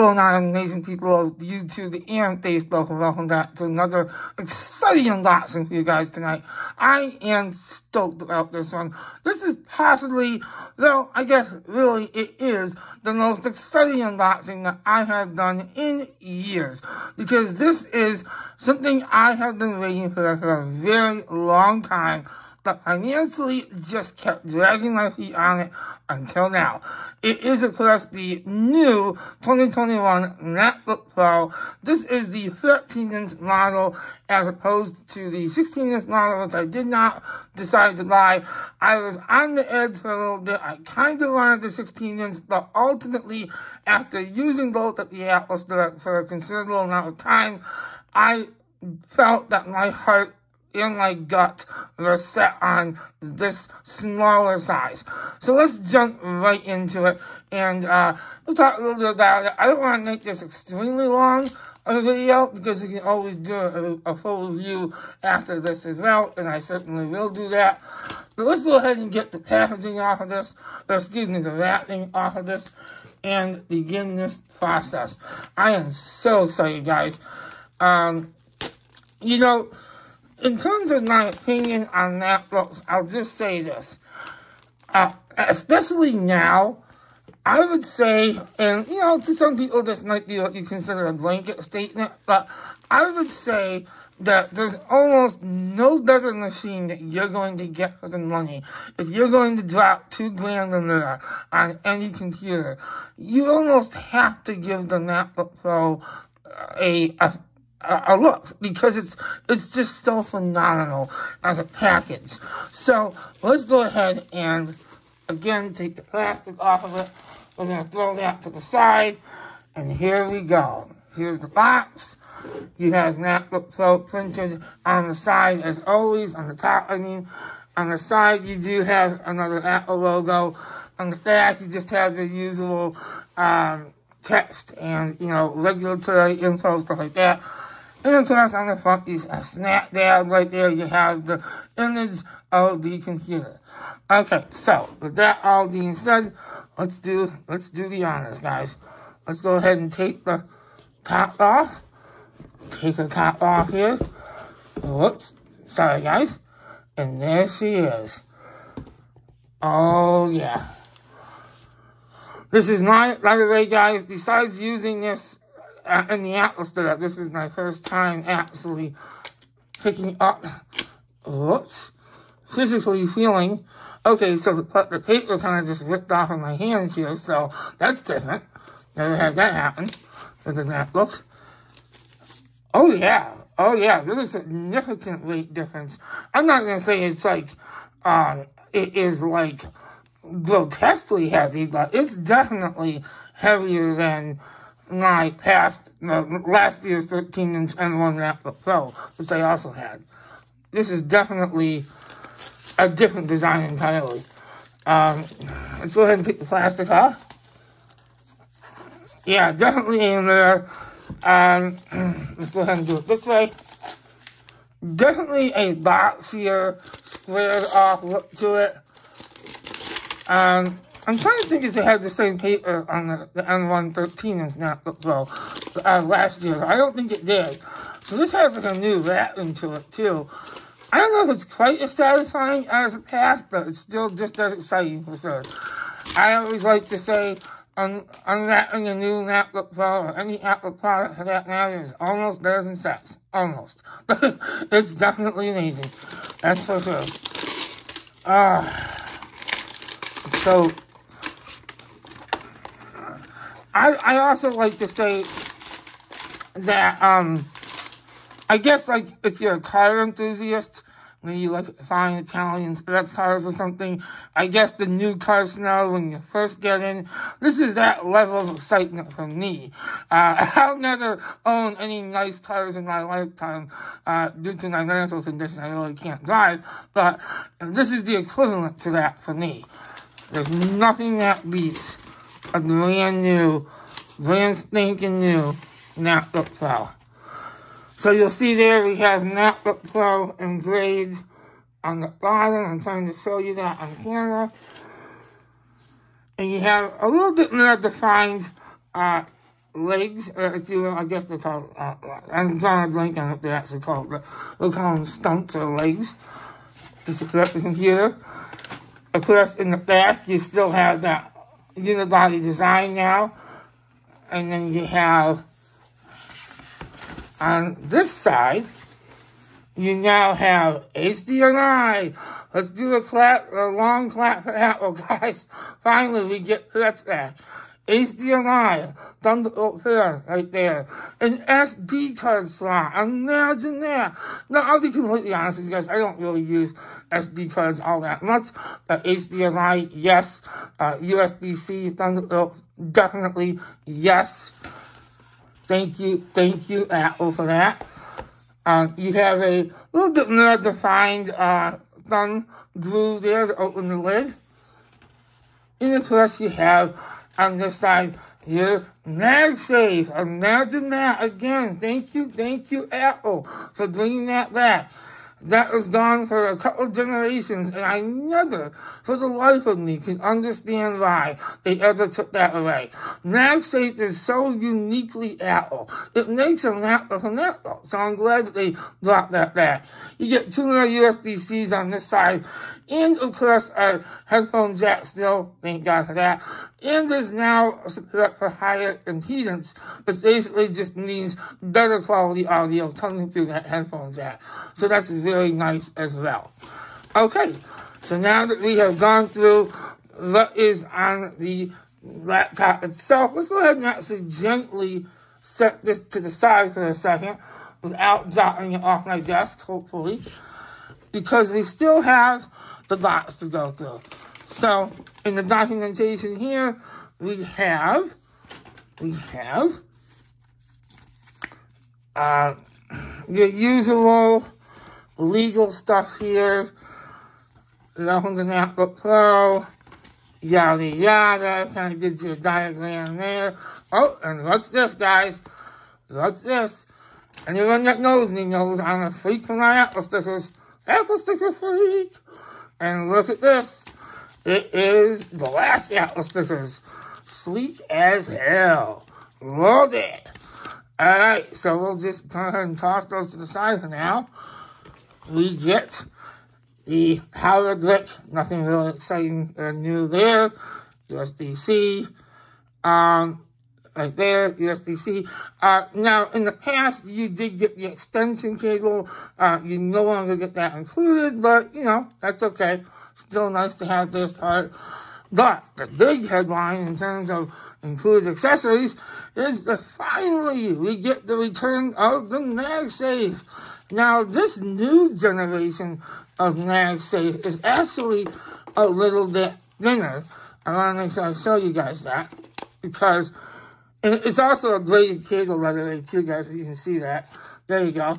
going on, amazing people of YouTube and Facebook? Welcome back to another exciting unboxing for you guys tonight. I am stoked about this one. This is possibly, well, I guess really it is the most exciting unboxing that I have done in years, because this is something I have been waiting for a very long time, but financially just kept dragging my feet on it until now. It is, of course, the new 2021 MacBook Pro. This is the 13-inch model as opposed to the 16-inch model, which I did not decide to buy. I was on the edge for a little bit. I kind of wanted the 16-inch, but ultimately, after using both at the Apple Store for a considerable amount of time, I felt that my heart and my gut were set on this smaller size. So let's jump right into it, and we'll talk a little bit about it. I don't want to make this extremely long of a video, because we can always do a full review after this as well, and I certainly will do that. But let's go ahead and get the packaging off of this, or excuse me, the wrapping off of this, and begin this process. I am so excited, guys. You know, in terms of my opinion on MacBooks, I'll just say this. Especially now, I would say, and you know, to some people this might be what you consider a blanket statement, but I would say that there's almost no better machine that you're going to get for the money. If you're going to drop $2,000 or more on any computer, you almost have to give the MacBook Pro a look, because it's just so phenomenal as a package. So let's go ahead and again take the plastic off of it. We're going to throw that to the side, and here we go. Here's the box. You have MacBook Pro printed on the side as always. On the top, I mean, on the side you do have another Apple logo. On the back you just have the usual text and, you know, regulatory info, stuff like that. And of course, on the front, you have snap dab right there. You have the image of the computer. Okay, so with that all being said, let's do the honors, guys. Let's go ahead and take the top off. Take the top off here. Whoops, sorry, guys. And there she is. Oh yeah. This is not, by the way, guys. Besides using this in the Apple Store, this is my first time actually picking up, physically feeling. Okay, so the paper kind of just ripped off of my hands here, so that's different. Never had that happen with the MacBook. Oh yeah, there's a significant weight difference. I'm not going to say it's like, it is like grotesquely heavy, but it's definitely heavier than my last year's 13-inch M1 MacBook Pro, which I also had. This is definitely a different design entirely. Let's go ahead and take the plastic off. Yeah, definitely in there. Let's go ahead and do it this way. Definitely a boxier, squared off look to it. I'm trying to think if they had the same paper on the M1 13-inch MacBook Pro last year. I don't think it did. So this has like a new wrapping to it too. I don't know if it's quite as satisfying as the past, but it's still just as exciting for sure. I always like to say unwrapping a new MacBook Pro or any Apple product for that matter is almost better than sex. Almost. It's definitely amazing. That's for sure. So I also like to say that, I guess, like, if you're a car enthusiast, maybe you like fine Italian sports cars or something, I guess the new car smell when you first get in, this is that level of excitement for me. I'll never own any nice cars in my lifetime, due to my medical condition. I really can't drive, but this is the equivalent to that for me. There's nothing that beats a brand spanking new MacBook Pro. So you'll see there we have MacBook Pro engraved on the bottom. I'm trying to show you that on camera. And you have a little bit more defined legs, if you will. I guess they're called, I'm drawing a blank on what they're actually called, but we'll call them stumps or legs to support the computer. Of course, in the back, you still have that unibody design now. And then you have, on this side, you now have HDMI. Let's do a long clap for Apple, guys. Finally, we get to that. HDMI, Thunderbolt here, right there. An SD card slot, imagine that. Now, I'll be completely honest with you guys, I don't really use SD cards all that much. HDMI, yes. USB-C, Thunderbolt, definitely yes. Thank you, Apple, for that. You have a little bit more defined thumb groove there to open the lid. And of course, you have on this side here, MagSafe. Imagine that again. Thank you, Apple, for bringing that back. That was gone for a couple generations, and I never, for the life of me, can understand why they ever took that away. MagSafe is so uniquely Apple. It makes a laptop from Apple, so I'm glad that they brought that back. You get 2 more USB-Cs on this side, and of course, a headphone jack still, thank God for that. And there's now support for higher impedance, which basically just means better quality audio coming through that headphone jack. So that's very nice as well. Okay, so now that we have gone through what is on the laptop itself, let's go ahead and actually gently set this to the side for a second without dropping it off my desk, hopefully, because we still have the box to go through. So, in the documentation here, we have your usual legal stuff here. Welcome to MacBook Pro, yada yada, kind of gives you a diagram there. Oh, and what's this, guys? What's this? Anyone that knows me knows I'm a freak for my Apple stickers. Apple sticker freak! And look at this. It is black Apple stickers. Sleek as hell. Love it. Alright, so we'll just go ahead and toss those to the side for now. We get the Howler Brick. Nothing really exciting or new there. USB-C. Right there, USB-C. Now, in the past, you did get the extension cable. You no longer get that included, but, you know, that's okay. Still nice to have this part. But the big headline in terms of included accessories is that finally we get the return of the MagSafe. Now, this new generation of MagSafe is actually a little bit thinner. I want to make sure I show you guys that, because it's also a braided cable, by the way, too, guys, so you can see that. There you go.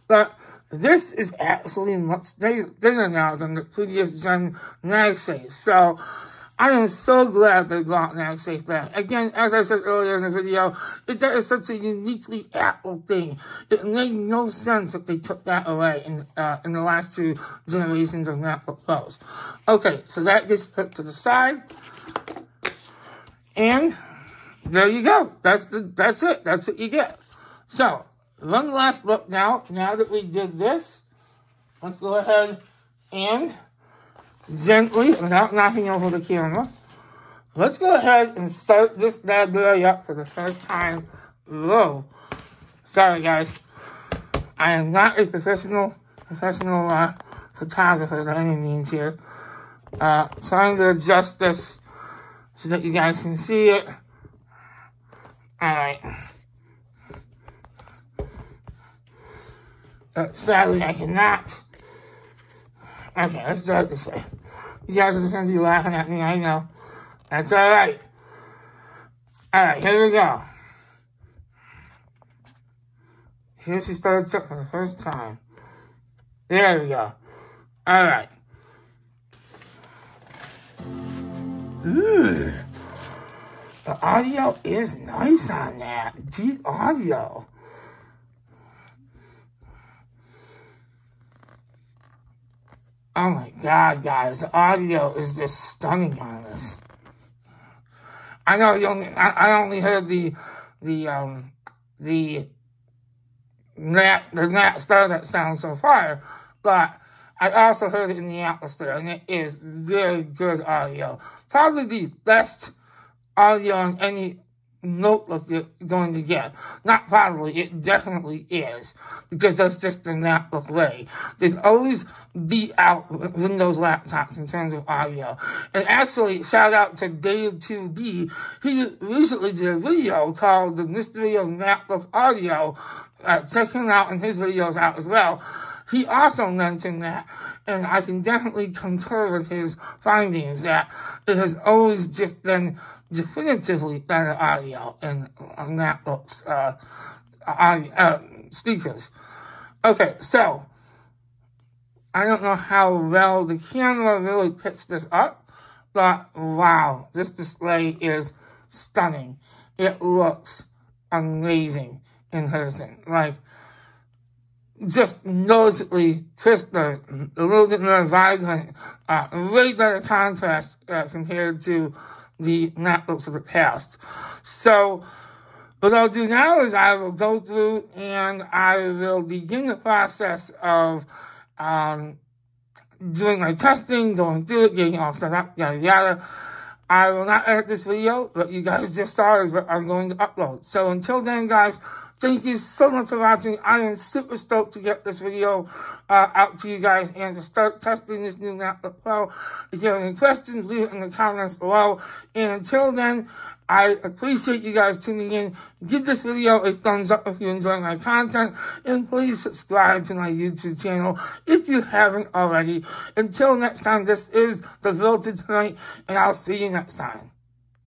But this is actually much thinner now than the previous gen MagSafe. So, I am so glad they brought MagSafe back. Again, as I said earlier in the video, that is such a uniquely Apple thing. It made no sense if they took that away in the last 2 generations of MacBook Pros. Okay, so that gets put to the side. And there you go. That's it. That's what you get. So, one last look now. Now that we did this, let's go ahead and gently, without knocking over the camera, let's go ahead and start this bad boy up for the first time. Whoa. Sorry, guys. I am not a professional photographer by any means here. Trying to adjust this so that you guys can see it. Alright. Sadly, I cannot. Okay, let's try it this way. You guys are just going to be laughing at me, I know. That's alright. Alright, here we go. Here she starts up for the first time. There we go. Alright. Ooh. The audio is nice on that. Deep audio. Oh my God, guys. The audio is just stunning on this. I know I only heard the the Nat Star that sounds so fire, but I also heard it in the atmosphere, and it is very good audio. Probably the best audio on any notebook you're going to get. Not probably, it definitely is, because that's just the MacBook way. There's always beat out Windows laptops in terms of audio. And actually, shout out to Dave2D. He recently did a video called The Mystery of MacBook Audio. Check him out and his videos out as well. He also mentioned that, and I can definitely concur with his findings, that it has always just been definitively better audio in MacBooks, speakers. Okay, so, I don't know how well the camera really picks this up, but wow, this display is stunning. It looks amazing in person. Like, just noticeably crisper, a little bit more vibrant, way better contrast compared to the MacBooks of the past. So what I'll do now is I will go through and I will begin the process of doing my testing, going through it, getting all set up, yada yada. I will not edit this video. What you guys just saw is what I'm going to upload. So until then, guys, thank you so much for watching. I am super stoked to get this video out to you guys and to start testing this new MacBook Pro. If you have any questions, leave it in the comments below. And until then, I appreciate you guys tuning in. Give this video a thumbs up if you enjoy my content. And please subscribe to my YouTube channel if you haven't already. Until next time, this is The Filter Tonight, and I'll see you next time.